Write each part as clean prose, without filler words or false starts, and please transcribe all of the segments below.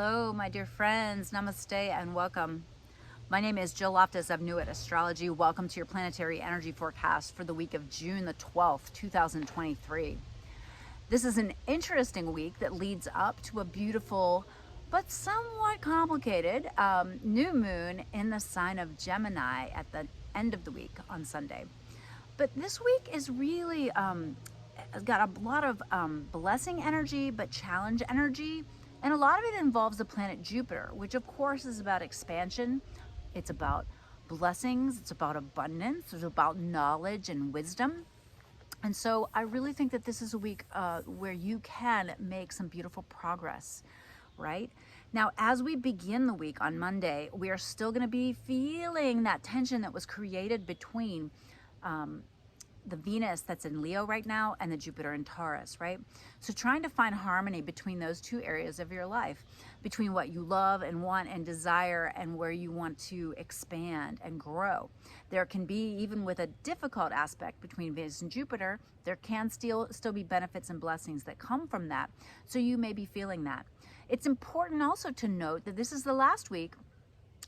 Hello, my dear friends. Namaste and welcome. My name is Jill Loftis of Nuit, Astrology. Welcome to your planetary energy forecast for the week of June the 12th, 2023. This is an interesting week that leads up to a beautiful but somewhat complicated new moon in the sign of Gemini at the end of the week on Sunday. But this week is really got a lot of blessing energy, but challenge energy. And a lot of it involves the planet Jupiter, which of course is about expansion. It's about blessings. It's about abundance. It's about knowledge and wisdom. And so I really think that this is a week where you can make some beautiful progress, right? Now, as we begin the week on Monday, we are still going to be feeling that tension that was created between the Venus that's in Leo right now and the Jupiter in Taurus, right? So trying to find harmony between those two areas of your life, between what you love and want and desire and where you want to expand and grow. There can be, even with a difficult aspect between Venus and Jupiter, there can still be benefits and blessings that come from that. So you may be feeling that. It's important also to note that this is the last week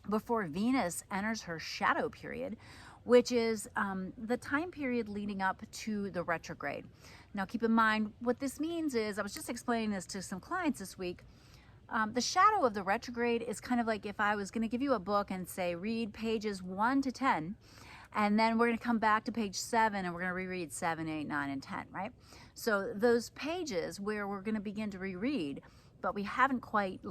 before Venus enters her shadow period, which is the time period leading up to the retrograde. Now keep in mind, what this means is, I was just explaining this to some clients this week, the shadow of the retrograde is kind of like if I was gonna give you a book and say, read pages 1 to 10, and then we're gonna come back to page 7 and we're gonna reread 7, 8, 9, and 10, right? So those pages where we're gonna begin to reread, but we haven't quite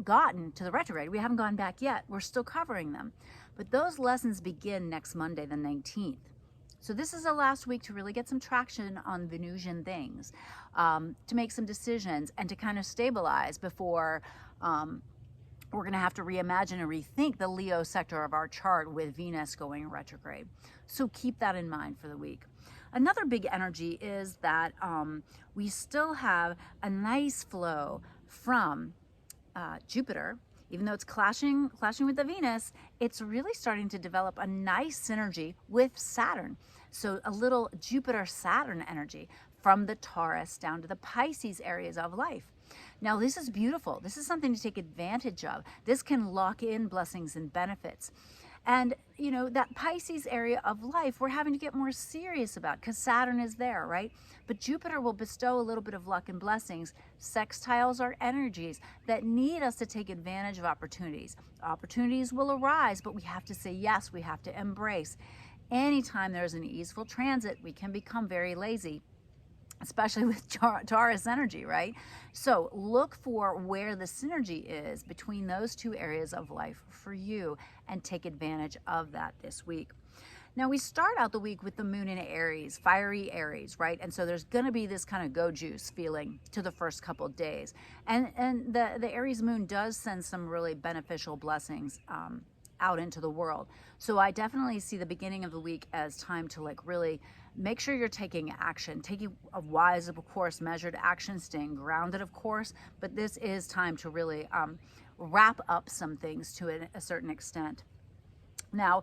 gotten to the retrograde. We haven't gone back yet. We're still covering them. But those lessons begin next Monday, the 19th. So this is the last week to really get some traction on Venusian things, to make some decisions and to kind of stabilize before we're going to have to reimagine and rethink the Leo sector of our chart with Venus going retrograde. So keep that in mind for the week. Another big energy is that we still have a nice flow from Jupiter. Even though it's clashing with the Venus, it's really starting to develop a nice synergy with Saturn. So a little Jupiter-Saturn energy from the Taurus down to the Pisces areas of life. Now this is beautiful. This is something to take advantage of. This can lock in blessings and benefits. And you know, that Pisces area of life we're having to get more serious about because Saturn is there, right? But Jupiter will bestow a little bit of luck and blessings. Sextiles are energies that need us to take advantage of opportunities. Opportunities will arise, but we have to say yes, we have to embrace. Anytime there's an easeful transit, we can become very lazy, especially with Taurus energy, right? So look for where the synergy is between those two areas of life for you and take advantage of that this week. Now we start out the week with the moon in Aries, fiery Aries, right? And so there's gonna be this kind of go juice feeling to the first couple of days. And the Aries moon does send some really beneficial blessings out into the world. So I definitely see the beginning of the week as time to really make sure you're taking action, taking a wise, of course, measured action, staying grounded, of course, but this is time to really wrap up some things to a certain extent. Now,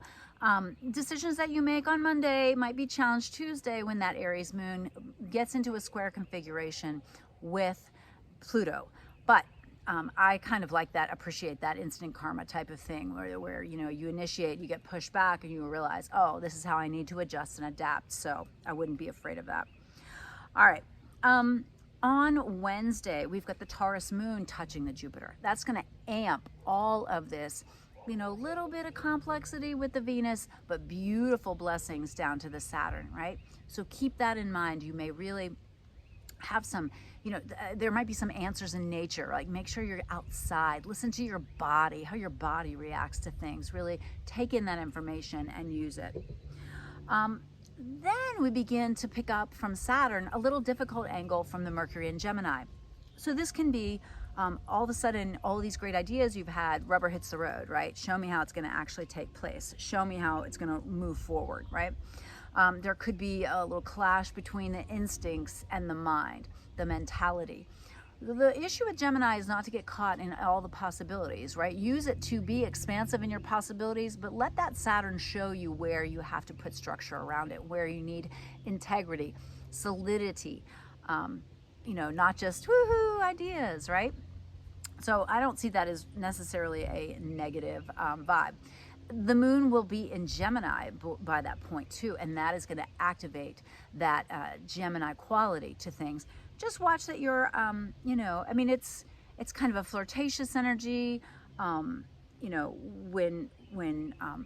decisions that you make on Monday might be challenged Tuesday when that Aries moon gets into a square configuration with Pluto. But I kind of like that, appreciate that instant karma type of thing where you know, you initiate, you get pushed back and you realize, oh, this is how I need to adjust and adapt. So I wouldn't be afraid of that. All right. On Wednesday, we've got the Taurus moon touching the Jupiter. That's going to amp all of this, you know, little bit of complexity with the Venus, but beautiful blessings down to the Saturn, right? So keep that in mind. You may really have some, you know, there might be some answers in nature, like make sure you're outside, listen to your body, how your body reacts to things, really take in that information and use it. Then we begin to pick up from Saturn a little difficult angle from the Mercury in Gemini. So this can be all of a sudden, all these great ideas you've had, rubber hits the road, right? Show me how it's going to actually take place. Show me how it's going to move forward, right? There could be a little clash between the instincts and the mind, the mentality. The issue with Gemini is not to get caught in all the possibilities, right? Use it to be expansive in your possibilities, but let that Saturn show you where you have to put structure around it, where you need integrity, solidity, you know, not just woohoo ideas, right? So I don't see that as necessarily a negative vibe. The moon will be in Gemini by that point too, and that is going to activate that Gemini quality to things. Just watch that you're, you know, I mean, it's kind of a flirtatious energy. You know, when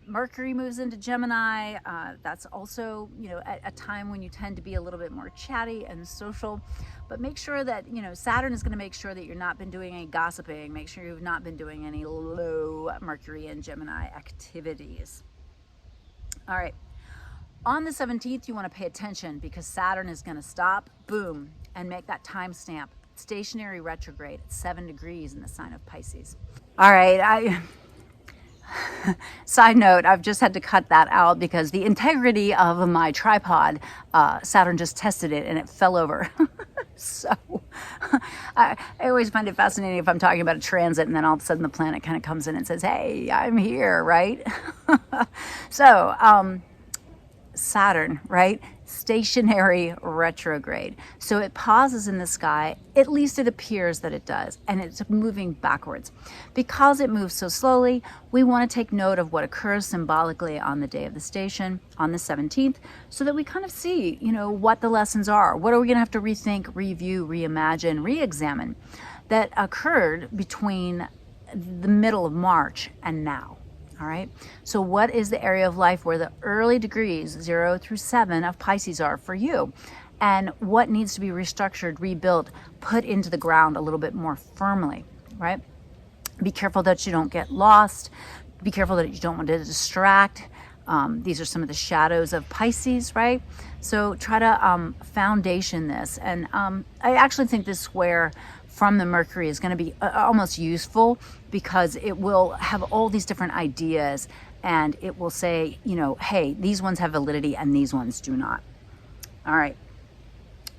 Mercury moves into Gemini, that's also, you know, a time when you tend to be a little bit more chatty and social. But make sure that, you know, Saturn is going to make sure that you've not been doing any gossiping. Make sure you've not been doing any low Mercury and Gemini activities. All right. On the 17th, you want to pay attention because Saturn is going to stop, boom, and make that timestamp. Stationary retrograde at 7 degrees in the sign of Pisces. All right. Side note, I've just had to cut that out because the integrity of my tripod, Saturn just tested it and it fell over. So I always find it fascinating if I'm talking about a transit and then all of a sudden the planet kind of comes in and says, hey, I'm here, right? So Saturn, right? Stationary retrograde. So it pauses in the sky, at least it appears that it does, and it's moving backwards. Because it moves so slowly, we want to take note of what occurs symbolically on the day of the station, on the 17th, so that we kind of see, you know, what the lessons are. What are we going to have to rethink, review, reimagine, re-examine that occurred between the middle of March and now? All right. So what is the area of life where the early degrees 0 through 7 of Pisces are for you? And what needs to be restructured, rebuilt, put into the ground a little bit more firmly, right? Be careful that you don't get lost. Be careful that you don't want to distract. These are some of the shadows of Pisces, right? So try to foundation this. And I actually think this square from the Mercury is going to be almost useful because it will have all these different ideas and it will say, you know, hey, these ones have validity and these ones do not. All right.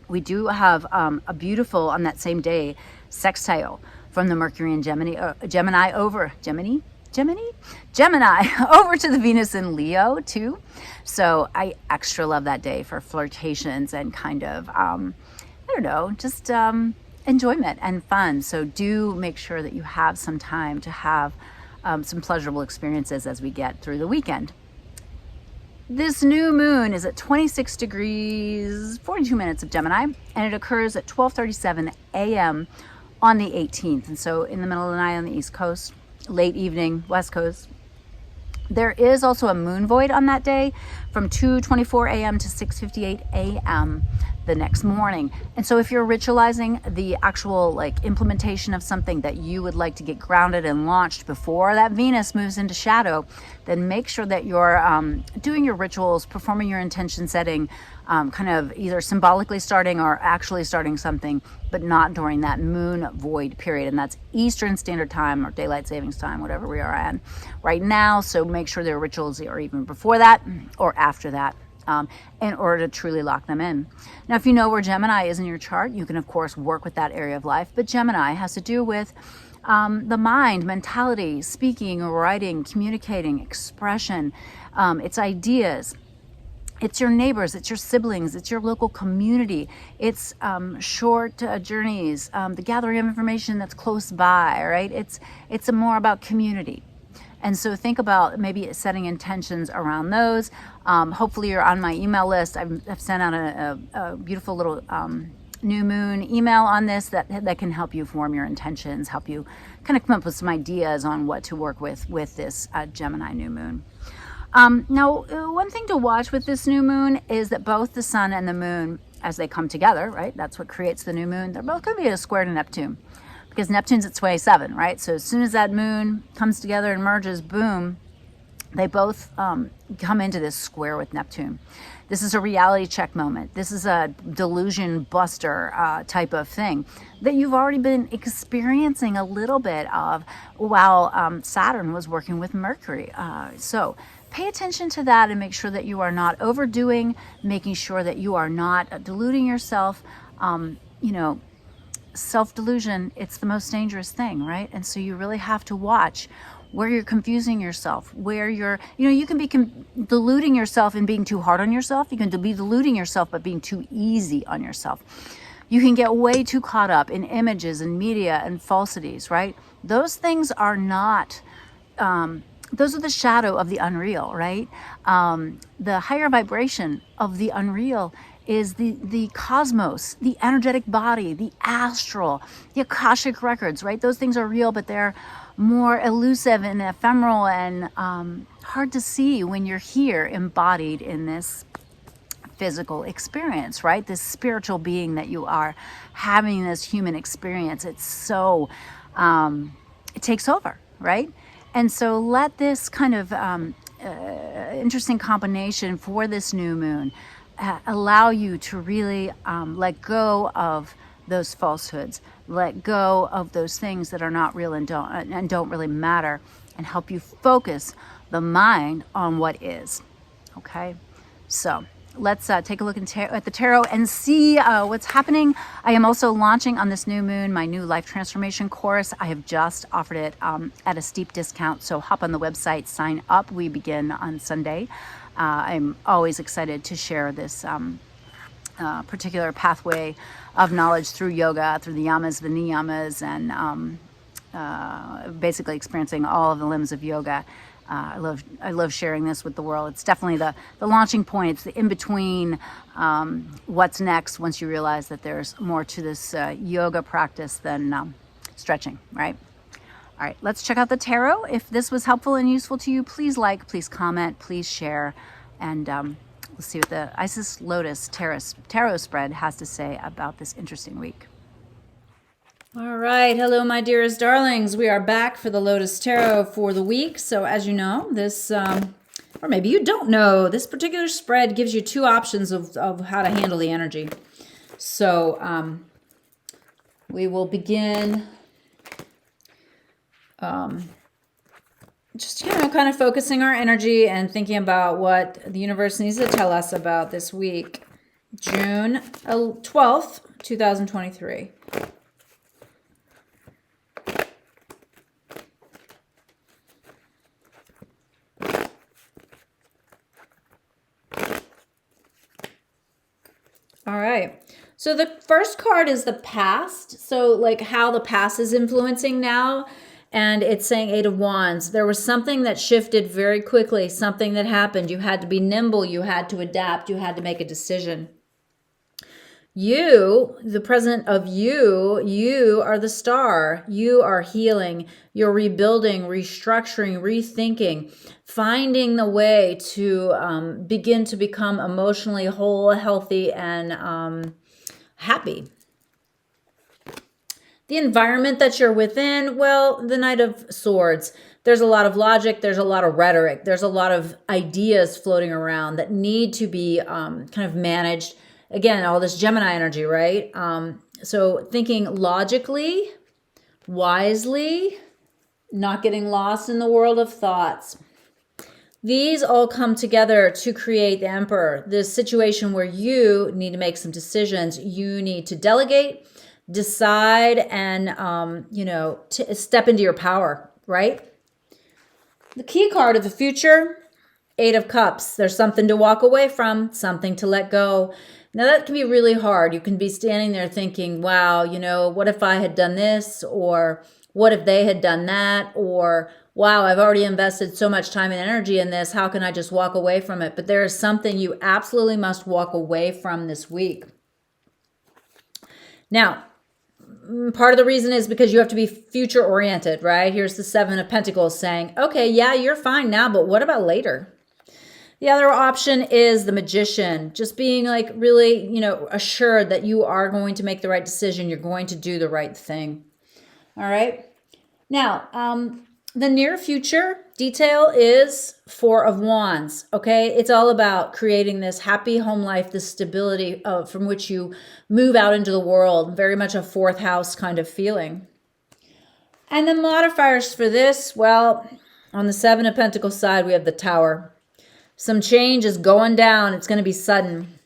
We do have a beautiful, on that same day, sextile from the Mercury and Gemini over to the Venus in Leo too. So I extra love that day for flirtations and kind of, I don't know, just enjoyment and fun. So do make sure that you have some time to have some pleasurable experiences as we get through the weekend. This new moon is at 26 degrees, 42 minutes of Gemini, and it occurs at 12:37 a.m. on the 18th. And so in the middle of the night on the East Coast, late evening, West Coast. There is also a moon void on that day from 2:24 a.m. to 6:58 a.m. the next morning. And so if you're ritualizing the actual like implementation of something that you would like to get grounded and launched before that Venus moves into shadow, then make sure that you're doing your rituals, performing your intention setting, kind of either symbolically starting or actually starting something, but not during that moon void period. And that's Eastern Standard Time or Daylight Savings Time, whatever we are at right now. So make sure there are rituals are even before that or after that in order to truly lock them in. Now, if you know where Gemini is in your chart, you can, of course, work with that area of life. But Gemini has to do with the mind, mentality, speaking, writing, communicating, expression, its ideas. It's your neighbors, it's your siblings, it's your local community, it's short journeys, the gathering of information that's close by, right? It's more about community. And so think about maybe setting intentions around those. Hopefully you're on my email list. I've sent out a beautiful little new moon email on this that can help you form your intentions, help you kind of come up with some ideas on what to work with this Gemini new moon. Now, one thing to watch with this new moon is that both the sun and the moon, as they come together, right? That's what creates the new moon. They're both going to be at a square to Neptune because Neptune's at 27, right? So as soon as that moon comes together and merges, boom, they both come into this square with Neptune. This is a reality check moment. This is a delusion buster type of thing that you've already been experiencing a little bit of while Saturn was working with Mercury. So pay attention to that and make sure that you are not overdoing, making sure that you are not deluding yourself. Self-delusion, it's the most dangerous thing, right? And so you really have to watch where you're confusing yourself, where you can be deluding yourself and being too hard on yourself. You can be deluding yourself but being too easy on yourself. You can get way too caught up in images and media and falsities, right? those things are not, those are the shadow of the unreal, right? The higher vibration of the unreal is the cosmos, the energetic body, the astral, the Akashic records, right? Those things are real, but they're more elusive and ephemeral and hard to see when you're here embodied in this physical experience, right? This spiritual being that you are having this human experience. It's so, it takes over, right? And so let this kind of interesting combination for this new moon allow you to really let go of those falsehoods, let go of those things that are not real and don't really matter, and help you focus the mind on what is. Okay, so let's take a look at the tarot and see what's happening. I am also launching on this new moon my new life transformation course. I have just offered it at a steep discount, so hop on the website, sign up. We begin on Sunday. I'm always excited to share this particular pathway of knowledge through yoga, through the yamas, the niyamas, and basically experiencing all of the limbs of yoga. I love sharing this with the world. It's definitely the launching point. It's the in-between, what's next once you realize that there's more to this yoga practice than stretching, right? All right, let's check out the tarot. If this was helpful and useful to you, please like, please comment, please share, and let's see what the Isis Lotus tarot spread has to say about this interesting week. All right. Hello, my dearest darlings. We are back for the Lotus Tarot for the week. So as you know, this, or maybe you don't know, this particular spread gives you two options of how to handle the energy. So we will begin just, kind of focusing our energy and thinking about what the universe needs to tell us about this week. June 12th, 2023. All right. So the first card is the past. So like how the past is influencing now. And it's saying Eight of Wands. There was something that shifted very quickly, something that happened. You had to be nimble. You had to adapt. You had to make a decision. You, the present of you are the star. You are healing. You're rebuilding, restructuring, rethinking, finding the way to begin to become emotionally whole, healthy, and happy. The environment that you're within, well, the Knight of Swords. There's a lot of logic. There's a lot of rhetoric. There's a lot of ideas floating around that need to be kind of managed. Again, all this Gemini energy, right? So thinking logically, wisely, not getting lost in the world of thoughts. These all come together to create the Emperor, this situation where you need to make some decisions. You need to delegate, decide, and, step into your power, right? The key card of the future, Eight of Cups. There's something to walk away from, something to let go. Now that can be really hard. You can be standing there thinking, wow, what if I had done this? Or what if they had done that? Or wow, I've already invested so much time and energy in this. How can I just walk away from it? But there is something you absolutely must walk away from this week. Now, part of the reason is because you have to be future oriented, right? Here's the Seven of Pentacles saying, okay, yeah, you're fine now, but what about later? The other option is the Magician, just being like really, assured that you are going to make the right decision. You're going to do the right thing. All right. Now, the near future detail is Four of Wands. Okay. It's all about creating this happy home life, this stability from which you move out into the world. Very much a fourth house kind of feeling. And the modifiers for this, well, on the Seven of Pentacles side, we have the Tower. Some change is going down. It's going to be sudden.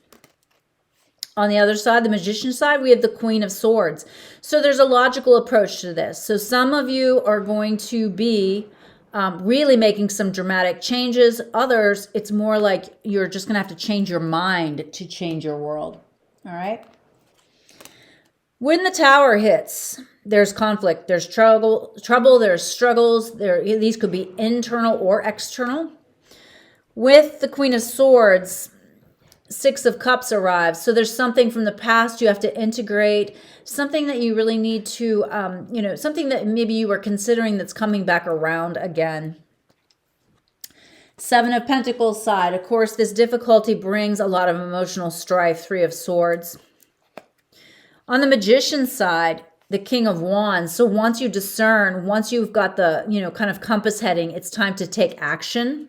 On the other side, the Magician side, we have the Queen of Swords. So there's a logical approach to this. So some of you are going to be really making some dramatic changes. Others, it's more like you're just going to have to change your mind to change your world. All right. When the Tower hits, there's conflict, there's trouble, there's struggles. These could be internal or external. With the Queen of Swords, Six of Cups arrives. So there's something from the past you have to integrate, something that you really need to, something that maybe you were considering that's coming back around again. Seven of Pentacles side. Of course, this difficulty brings a lot of emotional strife. Three of Swords. On the Magician side, the King of Wands. So once you discern, once you've got the, kind of compass heading, it's time to take action.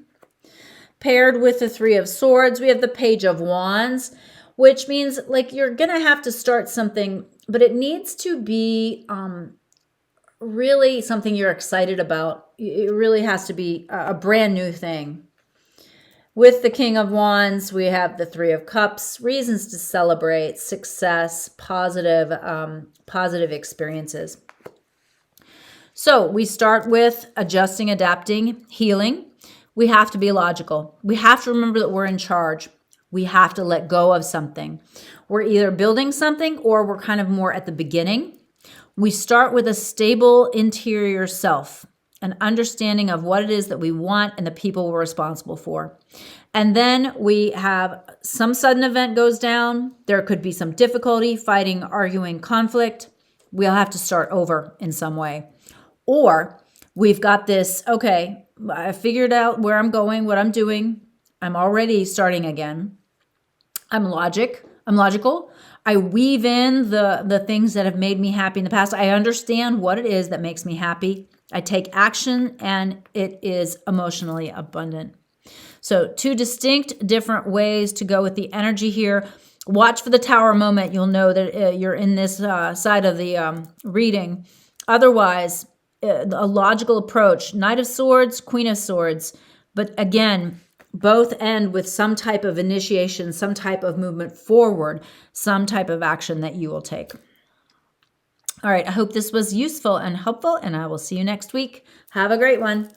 Paired with the Three of Swords, we have the Page of Wands, which means like you're going to have to start something, but it needs to be really something you're excited about. It really has to be a brand new thing. With the King of Wands, we have the Three of Cups, reasons to celebrate, success, positive experiences. So we start with adjusting, adapting, healing. We have to be logical. We have to remember that we're in charge. We have to let go of something. We're either building something or we're kind of more at the beginning. We start with a stable interior self, an understanding of what it is that we want and the people we're responsible for. And then we have some sudden event goes down. There could be some difficulty, fighting, arguing, conflict. We'll have to start over in some way. Or we've got this, okay, I figured out where I'm going, what I'm doing. I'm already starting again. I'm logical. I weave in the things that have made me happy in the past. I understand what it is that makes me happy. I take action and it is emotionally abundant. So two distinct different ways to go with the energy here. Watch for the Tower moment. You'll know that you're in this side of the reading. Otherwise, a logical approach, Knight of Swords, Queen of Swords. But again, both end with some type of initiation, some type of movement forward, some type of action that you will take. All right, I hope this was useful and helpful, and I will see you next week. Have a great one.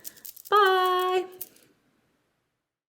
Bye.